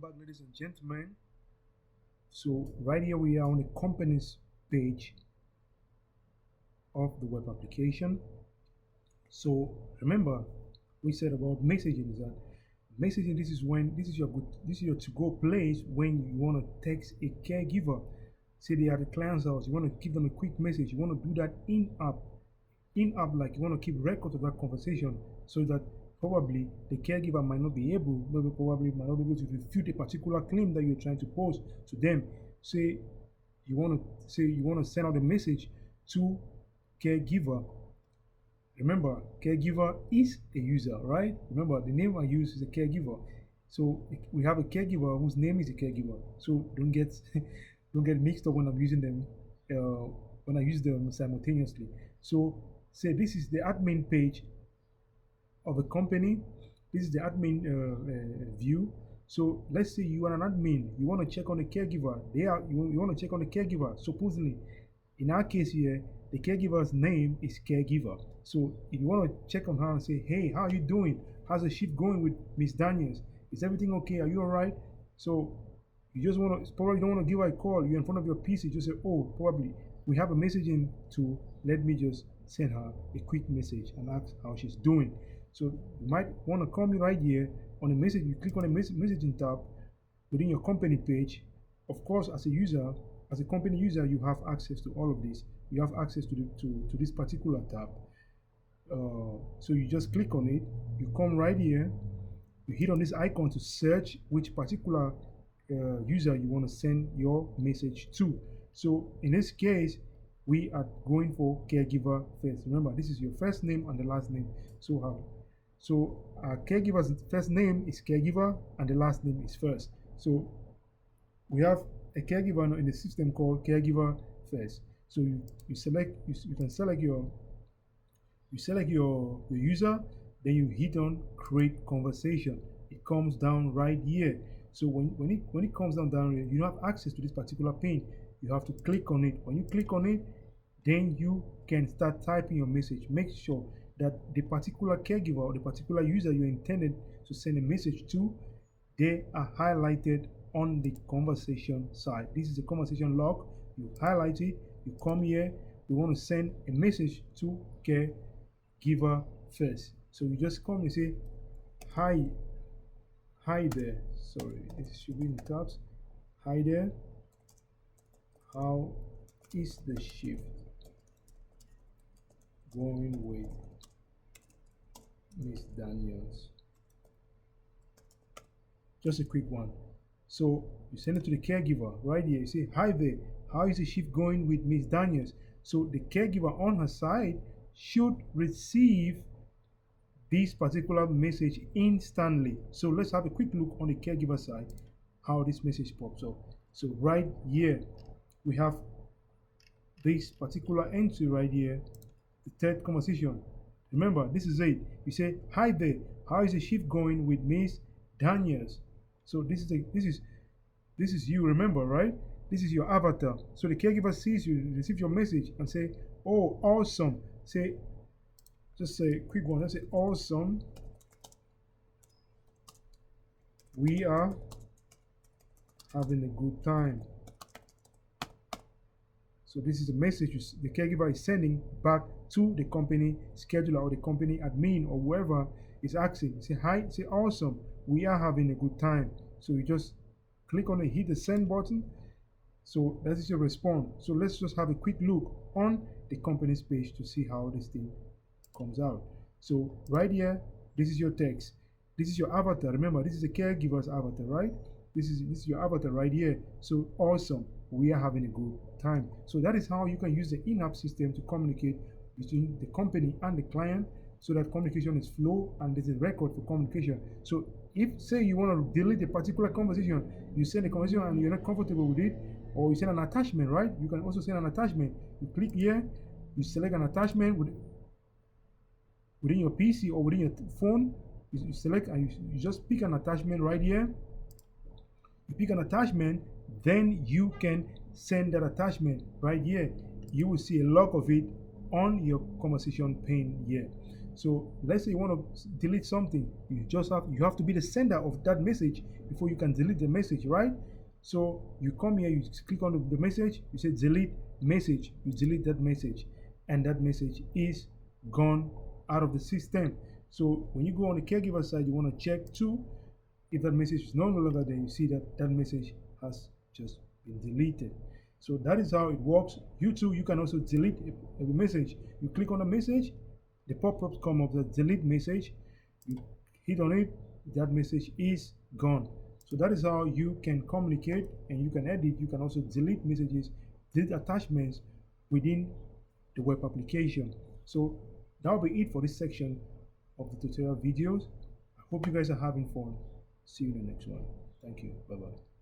back, ladies and gentlemen. So right here we are on the company's page of the web application. So remember, we said about messaging is that messaging. This is your to-go place when you want to text a caregiver. Say they are at the client's house, you want to give them a quick message. You want to do that in-app, like you want to keep record of that conversation, so that probably the caregiver might not be able, probably might not be able to refute a particular claim that you're trying to pose to them. Say you want to send out a message to caregiver. Remember, caregiver is a user, right? Remember, the name I use is a caregiver. So we have a caregiver whose name is a caregiver. So don't get don't get mixed up when I'm using them when I use them simultaneously. So say this is the admin page of a company. This is the admin view. So let's say you are an admin. You want to check on the caregiver. You want to check on the caregiver. Supposedly, in our case here, the caregiver's name is caregiver. So if you want to check on her and say, hey, how are you doing? How's the shift going with Miss Daniels? Is everything okay? Are you all right? So you just want to, probably don't want to give her a call. You're in front of your PC. Just say, oh, probably we have a messaging tool. Let me just send her a quick message and ask how she's doing. So you might want to come right here on the message. You click on the messaging tab within your company page. Of course, as a user, as a company user, you have access to all of this. You have access to this particular tab. So you just click on it. You come right here. You hit on this icon to search which particular user you want to send your message to. So in this case, we are going for caregiver first. Remember, this is your first name and the last name. So our caregiver's first name is caregiver and the last name is first. So we have a caregiver in the system called caregiver first. So you can select your user, then you hit on create conversation. It comes down right here. So when it comes down here, you have access to this particular pane. You have to click on it. When you click on it, then you can start typing your message. Make sure that the particular caregiver or the particular user you intended to send a message to, they are highlighted on the conversation side. This is a conversation log. You highlight it. You come here. We want to send a message to caregiver first. So you just come and say, hi there. Sorry, this should be in caps. Hi there. How is the shift going with Miss Daniels? Just a quick one. So you send it to the caregiver right here. You say, hi there. How is the shift going with Miss Daniels? So the caregiver on her side should receive this particular message instantly. So let's have a quick look on the caregiver side, how this message pops up. So right here, we have this particular entry right here, the third conversation. Remember, this is it. You say, hi there, how is the shift going with Miss Daniels? So this is you, remember, right? This is your avatar. So the caregiver sees you, receive your message and say, oh, awesome. Just say quick one. Let's say, awesome. We are having a good time. So this is a message the caregiver is sending back to the company scheduler or the company admin or whoever is asking. Say, hi, say, awesome. We are having a good time. So you just click on it, hit the send button. So that is your response. So let's just have a quick look on the company's page to see how this thing comes out. So right here, this is your text. This is your avatar. Remember, this is a caregiver's avatar, right? This is your avatar right here. So awesome. We are having a good time. So that is how you can use the in-app system to communicate between the company and the client, so that communication is flow and there's a record for communication. So if, say, you want to delete a particular conversation, you send a conversation and you're not comfortable with it, or you send an attachment, right? You can also send an attachment. You click here, you select an attachment within your PC or within your phone. You select and you just pick an attachment right here. You pick an attachment, then you can send that attachment right here. You will see a log of it on your conversation pane here. So let's say you want to delete something, you have to be the sender of that message before you can delete the message, right? So you come here, you click on the message, you say delete message, you delete that message, and that message is gone out of the system. So when you go on the caregiver side, you want to check too if that message is no longer there. You see that that message has just been deleted. So that is how it works. You too, you can also delete a message. You click on the message, the pop-ups come up, the delete message, you hit on it, that message is gone. So that is how you can communicate, and you can edit. You can also delete messages, delete attachments within the web application. So that will be it for this section of the tutorial videos. I hope you guys are having fun. See you in the next one. Thank you. Bye bye.